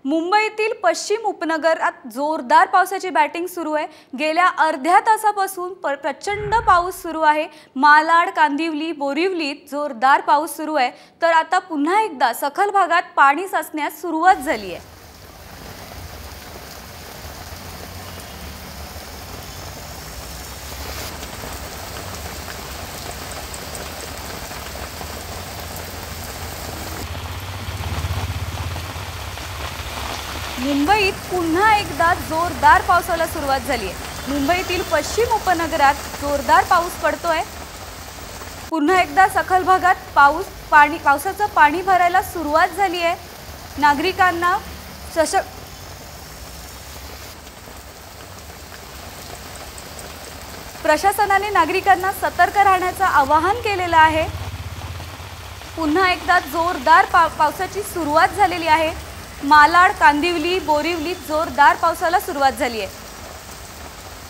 मुंबईतील पश्चिम उपनगरात जोरदार पावसाची बॅटिंग सुरू आहे। गेल्या अर्ध्या तासापासून प्रचंड पाऊस सुरू आहे। मालाड, कांदिवली, बोरिवलीत जोरदार पाऊस सुरू आहे। तर आता पुन्हा एकदा सखल भागात पाणी साचण्यास सुरुवात झाली आहे। मुंबईत पुन्हा एकदा जोरदार पावसाला सुरुवात झाली आहे। मुंबईतील पश्चिम उपनगरात जोरदार पाऊस पडतोय। पुन्हा एकदा सखल भागात पावसाचं पाणी भरायला सुरुवात झाली आहे। नागरिकांना प्रशासनाने नागरिकांना सतर्क राहण्याचं आवाहन केलेलं आहे। पुन्हा एकदा जोरदार पावसाची सुरुवात झालेली आहे। मालाड, कांदिवली, बोरिवलीत जोरदार पावसाला सुरुवात झाली आहे।